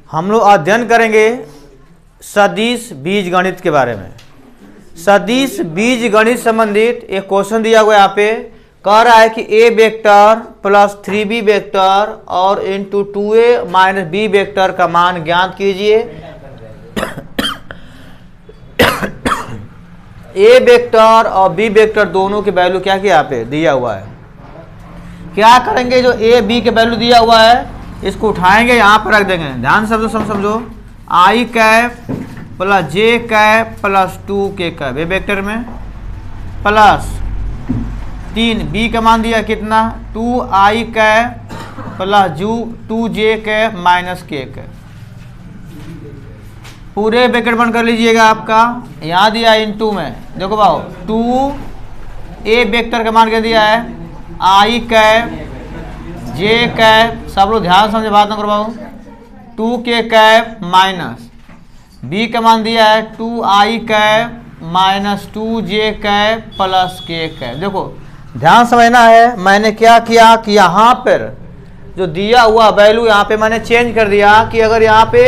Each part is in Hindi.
हम लोग अध्ययन करेंगे सदिश बीजगणित के बारे में। सदिश बीजगणित संबंधित एक क्वेश्चन दिया हुआ है यहाँ पे, कह रहा है कि a vector plus 3b vector और into 2a minus b vector का मान ज्ञात कीजिए। a वेक्टर और b वेक्टर दोनों के वैल्यू क्या क्या यहाँ पे दिया हुआ है। क्या करेंगे, जो a b के वैल्यू दिया हुआ है इसको उठाएंगे, यहाँ पर रख देंगे। ध्यान से समझो, i cap plus j cap plus 2k cap A vector में प्लस 3 b का मान दिया कितना 2i cap plus 2j cap minus k cap. पूरे ब्रैकेट बंद कर लीजिएगा। आपका यहाँ दिया इनटू में, देखो भाव 2a वेक्टर का मान क्या दिया है i कैप j कैप, सब लोग ध्यान समझे बात ना करवाओ, 2k कैप माइनस b का मान दिया है 2i cap minus 2j cap plus k cap. देखो ध्यान समझना है, मैंने क्या किया कि यहाँ पर जो दिया हुआ वैल्यू यहाँ पे मैंने चेंज कर दिया कि अगर यहाँ पे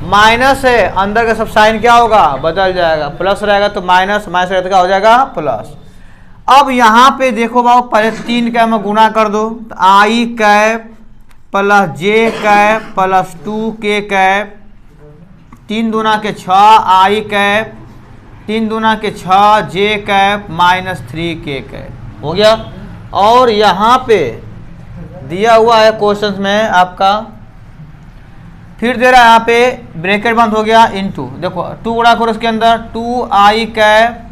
माइनस है अंदर का सब साइन क्या होगा बदल जाएगा, प्लस रहेगा तो माइनस, माइनस रहेगा तो क्या हो जाएगा प्लस। अब यहाँ पे देखो बाबू, पहले 3 कैप में गुना कर दो तो i cap plus j cap plus 2k cap, 3 दूना के 6 i कैप, 3 दूना के 6 j cap minus 3k cap हो गया। और यहाँ पे दिया हुआ है क्वेश्चन में आपका, फिर दे रहा है यहाँ पे ब्रैकेट बंद हो गया इनटू, देखो 2 गुणा करो उसके अंदर 2i कैप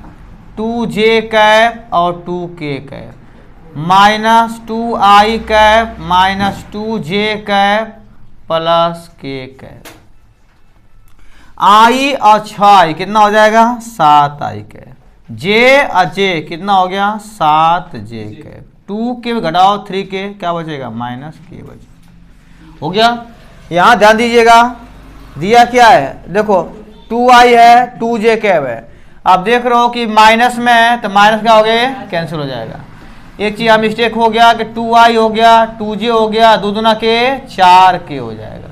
2j कैप और 2k cap minus 2i cap minus 2j cap plus k cap. i और 6i कितना हो जाएगा 7i कैप, j और j कितना हो गया 7j कैप, 2k घटाओ 3k क्या बचेगा माइनस k बचेगा, हो गया। यहाँ ध्यान दीजिएगा, दिया क्या है देखो 2i है 2j कैप है, आप देख रहे हो कि माइनस में है तो माइनस क्या हो गया कैंसिल हो जाएगा। एक चीज़ मिस्टेक हो गया कि 2i हो गया 2j हो गया, 2 दूना के 4k हो जाएगा।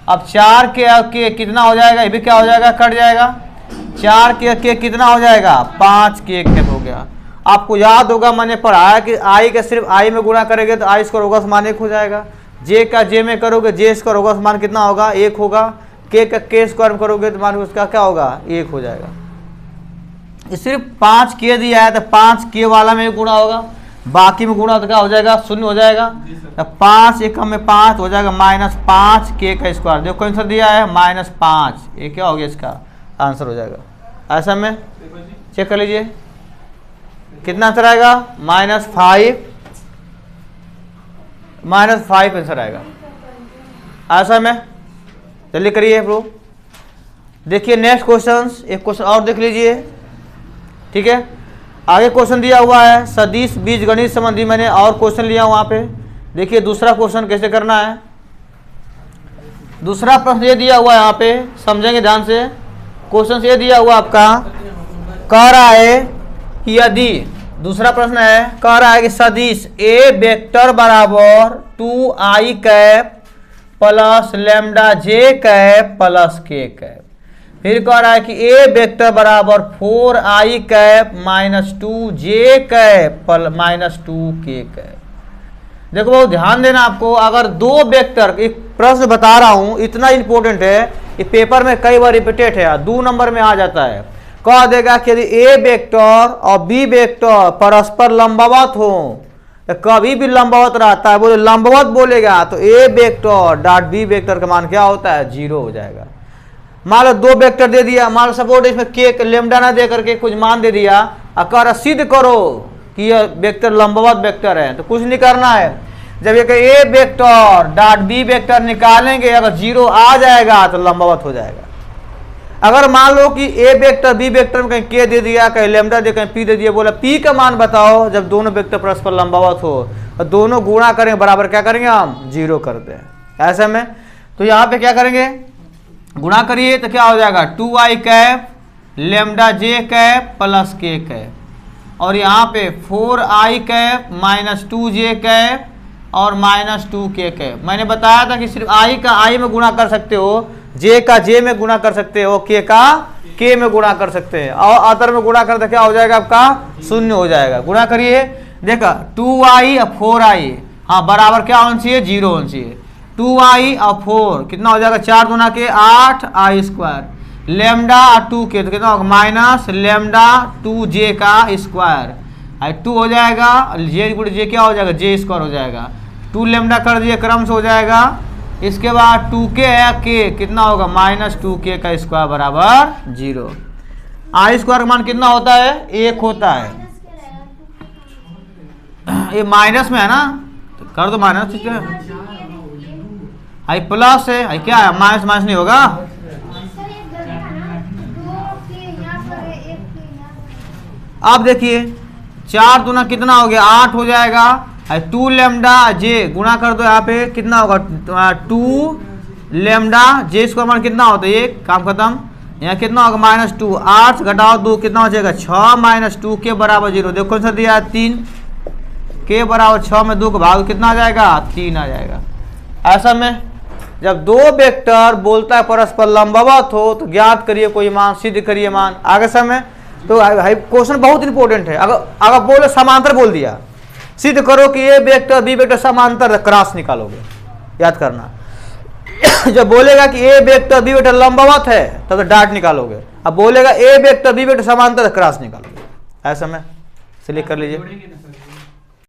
अब 4k कितना हो जाएगा, ये भी क्या हो जाएगा कट जाएगा, 4k कितना हो जाएगा 5k हो गया। आपको याद होगा मैंने पढ़ाया कि i का सिर्फ i में गुणा करेंगे तो i स्क्वायर होगा समान 1 हो जाएगा, j का j में करोगे j स्क्वायर होगा समान कितना होगा 1 होगा, k का k स्क्वायर में करोगे तो मान उसका क्या होगा 1 हो जाएगा। सिर्फ 5k दिया है तो 5k वाला में गुणा होगा, बाकी में गुणा तो क्या हो जाएगा 0 हो जाएगा, तो 5 1 में 5 हो जाएगा माइनस 5k का स्क्वायर। देखो आंसर दिया है माइनस 5, ये क्या हो गया इसका आंसर हो जाएगा। ऐसा में चेक कर लीजिए कितना आंसर आएगा माइनस 5 आंसर आएगा। ऐसा में जल्दी करिए ब्रो। देखिए नेक्स्ट क्वेश्चन, एक क्वेश्चन और देख लीजिए, ठीक है। आगे क्वेश्चन दिया हुआ है सदिश बीजगणित संबंधी, मैंने और क्वेश्चन लिया वहाँ पे। देखिए दूसरा क्वेश्चन कैसे करना है। दूसरा प्रश्न ये दिया हुआ है यहाँ पे, समझेंगे ध्यान से। क्वेश्चन ये दिया हुआ आपका, कह रहा है कि यदि, दूसरा प्रश्न है, कह रहा है कि सदिश a वेक्टर बराबर 2i cap plus lambda j cap plus k cap. फिर कह रहा है कि a वेक्टर बराबर 4i cap minus 2j cap minus 2k cap. देखो बहुत ध्यान देना आपको, अगर 2 वेक्टर, एक प्रश्न बता रहा हूं इतना इंपॉर्टेंट है, ये पेपर में कई बार रिपीटेड है, 2 नंबर में आ जाता है। कह देगा कि यदि a वेक्टर और b वेक्टर परस्पर लंबवत हो, तो कभी भी लंबवत रहता है, बोले लंबवत बोलेगा तो a vector dot b vector का मान क्या होता है 0 हो जाएगा। मान लो 2 वेक्टर दे दिया, मान लो सपोर्ट इसमें k लेमडा ना दे करके कुछ मान दे दिया, और सिद्ध करो कि यह वेक्टर लंबवत वेक्टर है, तो कुछ नहीं करना है। जब ये a vector dot b vector निकालेंगे, अगर 0 आ जाएगा तो लंबवत हो जाएगा। अगर मान लो कि a वेक्टर b वेक्टर में कहीं k दे दिया, कहीं लेमडा दे, कहीं p दे दिया, बोला p का मान बताओ जब दोनों वेक्टर परस्पर लंबवत हो, और दोनों गुणा करेंगे बराबर क्या करेंगे हम 0 करते हैं। ऐसे में तो यहाँ पे क्या करेंगे, गुणा करिए तो क्या हो जाएगा 2i cap lambda j cap plus k cap, और यहाँ पे 4i cap minus 2j cap और -2k। मैंने बताया था कि सिर्फ i का i में गुणा कर सकते हो, j का j में गुणा कर सकते हो, k का k में गुणा कर सकते हैं, और अतर में गुणा करते क्या हो जाएगा आपका 0 हो जाएगा। गुणा करिए, देखा 2i और 4i, हाँ बराबर क्या होना चाहिए 0 होना चाहिए। 2i और 4 कितना हो जाएगा 4 गुना के 8i², लेमडा और 2k तो कितना होगा माइनस लेमडा 2j का स्क्वायर, 2 हो जाएगा, जे गुण जे क्या हो जाएगा j² हो जाएगा, 2 लेमडा कर दिए क्रम से हो जाएगा। इसके बाद 2k है k कितना होगा -2k का स्क्वायर बराबर 0। i² का मान कितना होता है 1 होता है, ये माइनस में है ना, तो कर दो माइनस, ठीक है। आई प्लस है, आई क्या है माइनस माइनस नहीं होगा। अब देखिए 4 दूना कितना हो गया 8 हो जाएगा, 2 लेमडा जे गुणा कर दो, यहाँ पे कितना होगा 2 लेमडा j² मान कितना होता है 1, काम खत्म। यहाँ कितना होगा -2, 8 घटाओ 2 कितना हो जाएगा 6 -2k बराबर 0। देखो कौन सा दिया है 3, k बराबर 6 में 2 का भाग कितना आ जाएगा 3 आ जाएगा। ऐसा में जब दो वेक्टर बोलता है परस्पर लंबवत हो तो ज्ञात करिए कोई मान, सिद्ध करिए मान। आगे समय तो क्वेश्चन बहुत इंपॉर्टेंट है। अगर बोले समांतर बोल दिया, सिद्ध करो कि ए वेक्टर बी वेक्टर समांतर, क्रॉस निकालोगे, याद करना। जब बोलेगा कि ए वेक्टर बी वेक्टर लंबवत है तब तो डाट निकालोगे, अब बोलेगा ए वेक्टर बी वेक्टर समांतर, क्रॉस निकालोगे। ऐसा में चलिए कर लीजिए।